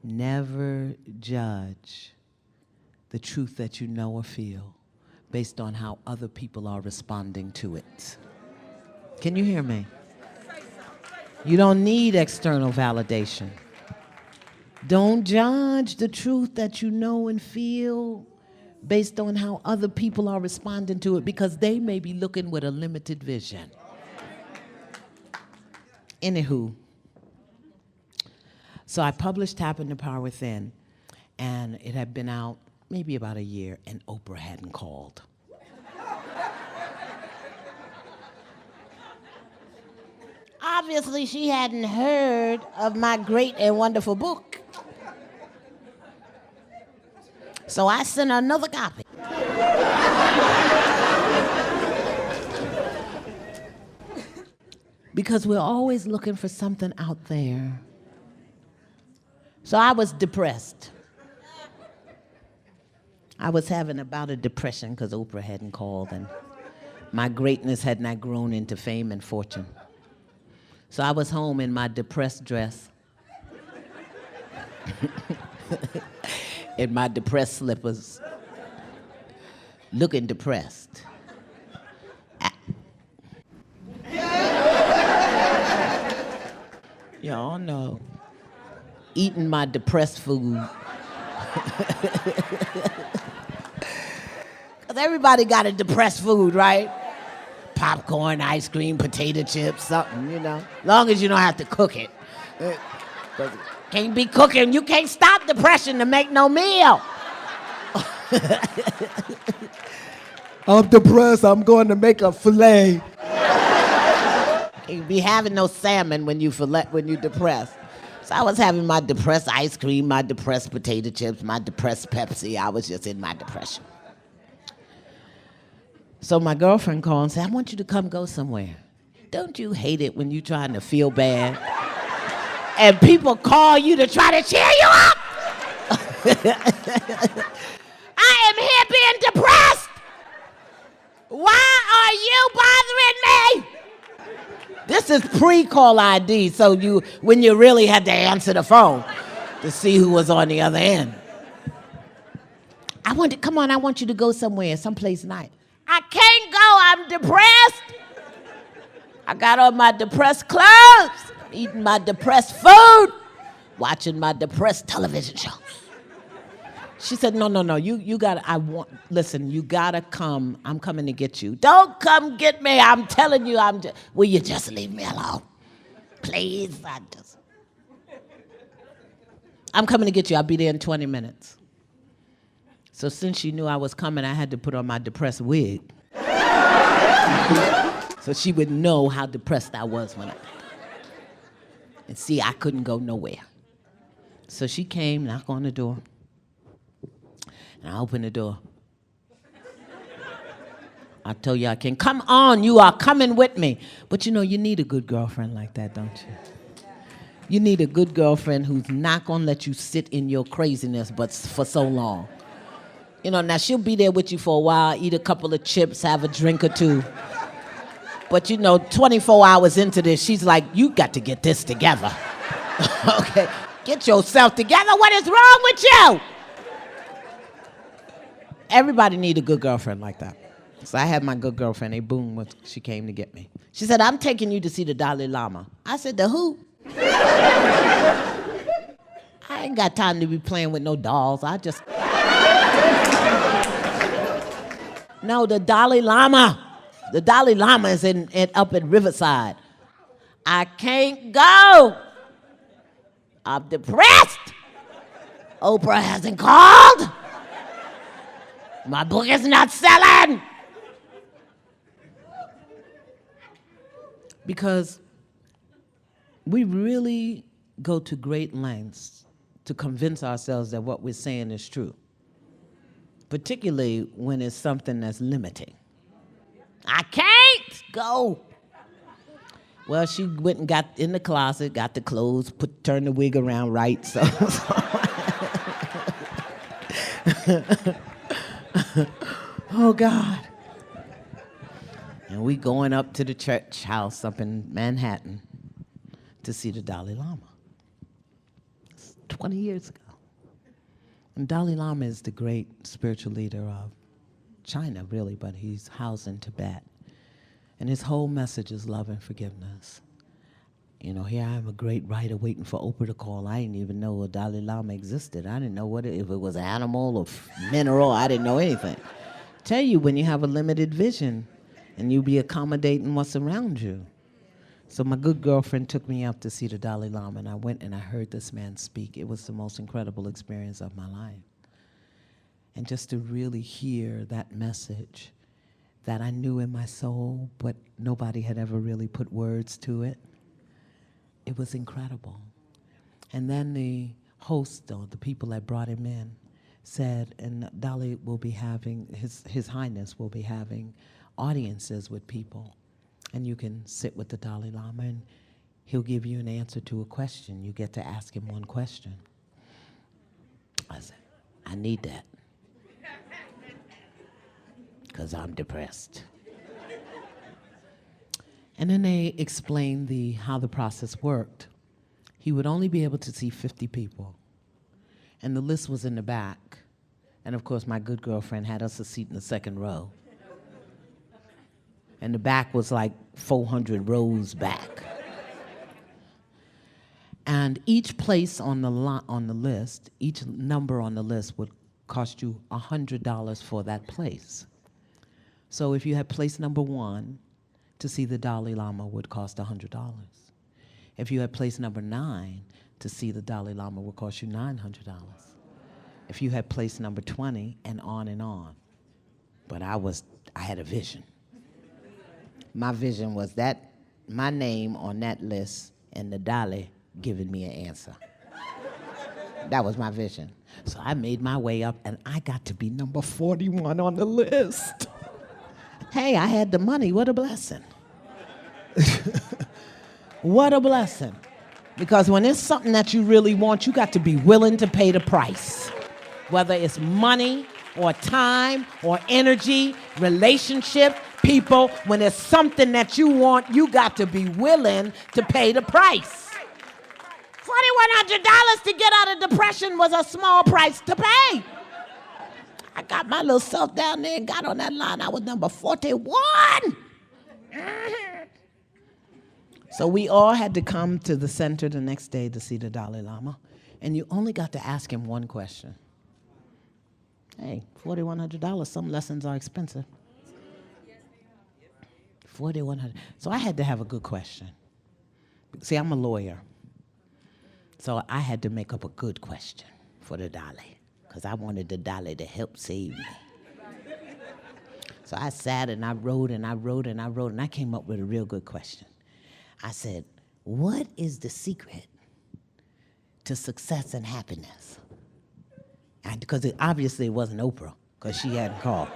Never judge the truth that you know or feel based on how other people are responding to it. Can you hear me? You don't need external validation. Don't judge the truth that you know and feel based on how other people are responding to it, because they may be looking with a limited vision. Anywho, so I published Tapping the Power Within, and it had been out maybe about a year, and Oprah hadn't called. Obviously, she hadn't heard of my great and wonderful book. So I sent her another copy. Because we're always looking for something out there. So I was depressed. I was having about a depression because Oprah hadn't called and my greatness had not grown into fame and fortune. So I was home in my depressed dress, in my depressed slippers, looking depressed. Y'all know, eating my depressed food. Because everybody got a depressed food, right? Popcorn, ice cream, potato chips, something, you know. Long as you don't have to cook it. Can't be cooking. You can't stop depression to make no meal. I'm depressed. I'm going to make a filet. Can't be having no salmon when you depressed. So I was having my depressed ice cream, my depressed potato chips, my depressed Pepsi. I was just in my depression. So my girlfriend called and said, I want you to come go somewhere. Don't you hate it when you're trying to feel bad and people call you to try to cheer you up? I am here being depressed. Why are you bothering me? This is pre-call ID, so when you really had to answer the phone to see who was on the other end. I want you to go somewhere, someplace nice. I can't go, I'm depressed. I got on my depressed clothes, eating my depressed food, watching my depressed television shows. She said, no, you gotta come. I'm coming to get you. Don't come get me, I'm telling you, will you just leave me alone? Please, I'm coming to get you, I'll be there in 20 minutes. So since she knew I was coming, I had to put on my depressed wig. So she would know how depressed I was and see I couldn't go nowhere. So she came, knocked on the door. And I opened the door. I told you I can. Come on, you are coming with me. But you know, you need a good girlfriend like that, don't you? You need a good girlfriend who's not gonna let you sit in your craziness but for so long. You know, now she'll be there with you for a while, eat a couple of chips, have a drink or two. But you know, 24 hours into this, she's like, you got to get this together. Okay, get yourself together. What is wrong with you? Everybody need a good girlfriend like that. So I had my good girlfriend, she came to get me. She said, I'm taking you to see the Dalai Lama. I said, the who? I ain't got time to be playing with no dolls. No, the Dalai Lama. The Dalai Lama is up at Riverside. I can't go. I'm depressed. Oprah hasn't called. My book is not selling. Because we really go to great lengths to convince ourselves that what we're saying is true, particularly when it's something that's limiting. I can't go. Well, she went and got in the closet, got the clothes, turned the wig around right, so. Oh, God. And we going up to the church house up in Manhattan to see the Dalai Lama. It's 20 years ago. And Dalai Lama is the great spiritual leader of China, really, but he's housed in Tibet. And his whole message is love and forgiveness. You know, here I am, a great writer waiting for Oprah to call. I didn't even know a Dalai Lama existed. I didn't know if it was an animal or mineral. I didn't know anything. Tell you, when you have a limited vision and you be accommodating what's around you. So my good girlfriend took me up to see the Dalai Lama, and I went and I heard this man speak. It was the most incredible experience of my life. And just to really hear that message that I knew in my soul, but nobody had ever really put words to it, it was incredible. And then the host, or the people that brought him in, said, and Dalai will be having, His Highness will be having audiences with people. And you can sit with the Dalai Lama and he'll give you an answer to a question. You get to ask him one question. I said, I need that. Because I'm depressed. And then they explained how the process worked. He would only be able to see 50 people. And the list was in the back. And of course, my good girlfriend had us a seat in the second row. And the back was like 400 rows back. And each place on the list, each number on the list would cost you $100 for that place. So if you had place number 1, to see the Dalai Lama would cost $100. If you had place number 9, to see the Dalai Lama would cost you $900. If you had place number 20, and on and on. But I had a vision. My vision was that my name on that list and the Dalai giving me an answer. That was my vision. So I made my way up and I got to be number 41 on the list. Hey, I had the money. What a blessing. What a blessing. Because when it's something that you really want, you got to be willing to pay the price. Whether it's money or time or energy, relationship, people, when it's something that you want, you got to be willing to pay the price. $4,100 to get out of depression was a small price to pay. I got my little self down there and got on that line. I was number 41. So we all had to come to the center the next day to see the Dalai Lama. And you only got to ask him one question. Hey, $4,100, some lessons are expensive. $4,100. So I had to have a good question. See, I'm a lawyer. So I had to make up a good question for the Dalai, because I wanted the Dalai to help save me. So I sat and I wrote and I wrote and I wrote, and I came up with a real good question. I said, what is the secret to success and happiness? Because obviously it wasn't Oprah, because she hadn't called.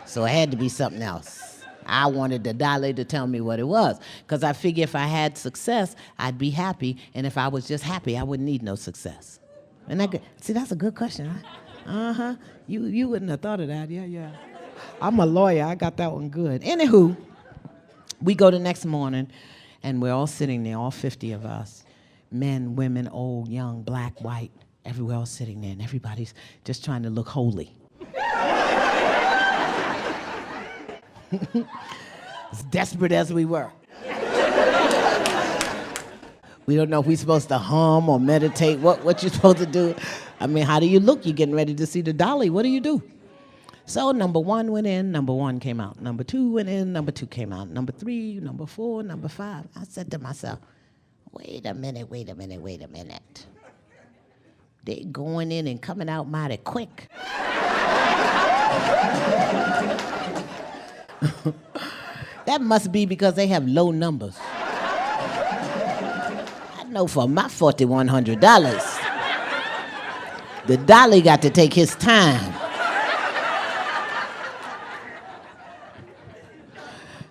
So it had to be something else. I wanted the Dalai to tell me what it was, because I figure if I had success, I'd be happy, and if I was just happy, I wouldn't need no success. And see, that's a good question, huh? Uh-huh. You wouldn't have thought of that, yeah. I'm a lawyer, I got that one good. Anywho, we go the next morning, and we're all sitting there, all 50 of us, men, women, old, young, black, white, everywhere all sitting there, and everybody's just trying to look holy. As desperate as we were. We don't know if we're supposed to hum or meditate, what you're supposed to do. I mean, how do you look? You're getting ready to see the Dalai. What do you do? So number 1 went in, number 1 came out. Number 2 went in, number 2 came out. Number 3, number 4, number 5. I said to myself, wait a minute. They going in and coming out mighty quick. That must be because they have low numbers. I know for my $4,100, the Dalai got to take his time.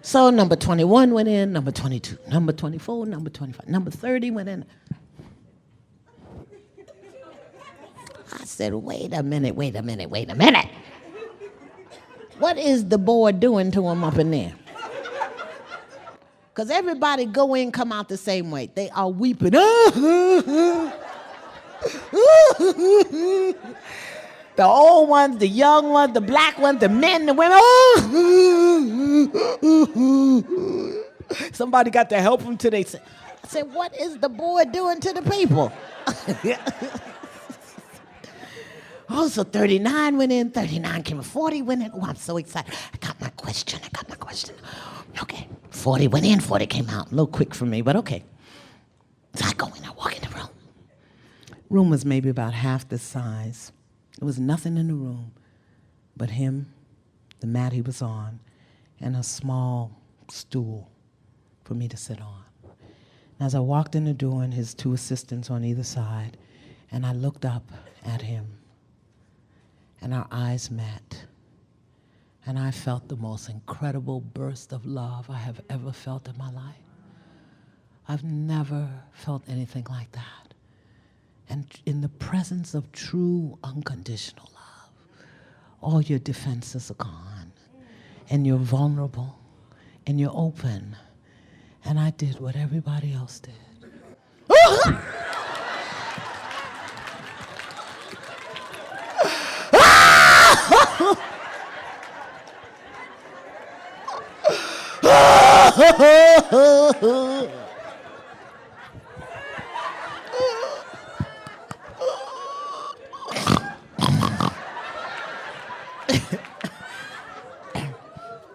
So number 21 went in, number 22, number 24, number 25, number 30 went in. I said, wait a minute. What is the board doing to him up in there? Because everybody go in, come out the same way. They are weeping. The old ones, the young ones, the black ones, the men, the women. Somebody got to help him today. I said, what is the boy doing to the people? Oh, so 39 went in, 39 came in, 40 went in. Oh, I'm so excited. I got my question. Okay, 40 went in, 40 came out. A little quick for me, but okay. So I go in, I walk in the room. Room was maybe about half the size. There was nothing in the room but him, the mat he was on, and a small stool for me to sit on. And as I walked in the door and his two assistants on either side, and I looked up at him, and our eyes met, and I felt the most incredible burst of love I have ever felt in my life. I've never felt anything like that. And in the presence of true unconditional love, all your defenses are gone, and you're vulnerable, and you're open. And I did what everybody else did.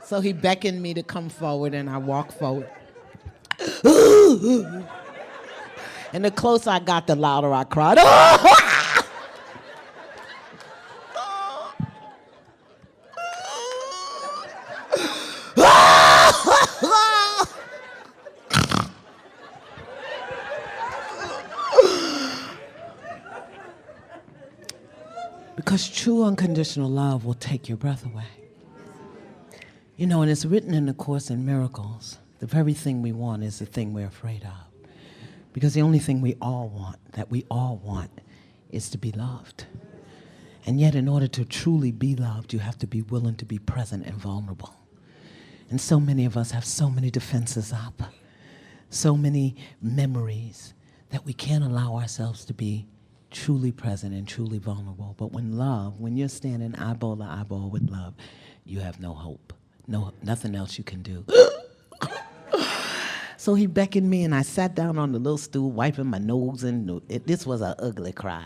So he beckoned me to come forward, and I walked forward. And the closer I got, the louder I cried. Because true unconditional love will take your breath away. You know, and it's written in the Course in Miracles, the very thing we want is the thing we're afraid of. Because the only thing we all want, is to be loved. And yet, in order to truly be loved, you have to be willing to be present and vulnerable. And so many of us have so many defenses up, so many memories, that we can't allow ourselves to be truly present and truly vulnerable. But when you're standing eyeball to eyeball with love, you have no hope. Nothing else you can do. So he beckoned me, and I sat down on the little stool, wiping my nose, and this was an ugly cry.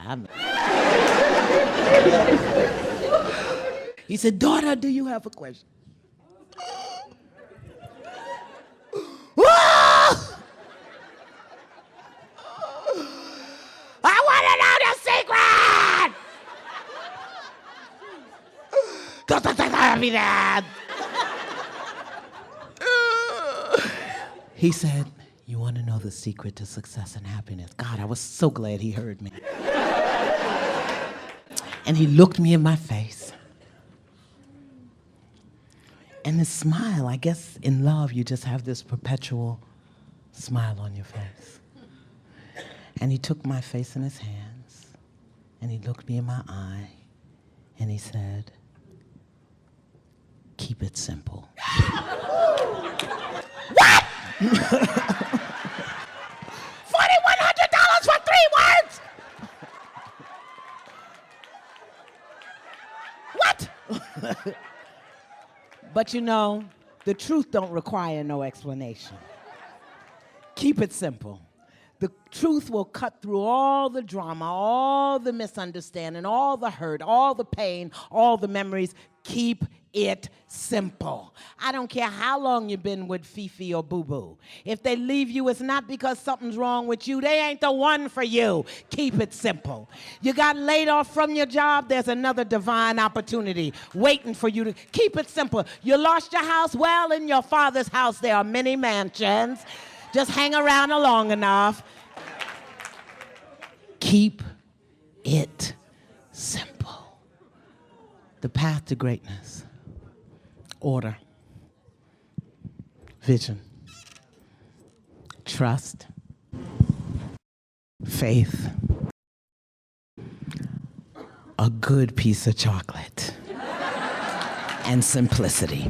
He said, "Daughter, do you have a question?" I want to know the secret! Because I think I'll be dead. He said, "You want to know the secret to success and happiness?" God, I was so glad he heard me. And he looked me in my face. And his smile, I guess in love, you just have this perpetual smile on your face. And he took my face in his hands, and he looked me in my eye, and he said, "Keep it simple." What? $4,100 for 3 words? What? But you know, the truth don't require no explanation. Keep it simple. The truth will cut through all the drama, all the misunderstanding, all the hurt, all the pain, all the memories. Keep it simple. I don't care how long you've been with Fifi or Boo Boo. If they leave you, it's not because something's wrong with you. They ain't the one for you. Keep it simple. You got laid off from your job, there's another divine opportunity waiting for you to keep it simple. You lost your house, well, in your father's house there are many mansions. Just hang around long enough. Keep it simple. The path to greatness. Order. Vision. Trust. Faith. A good piece of chocolate. And simplicity.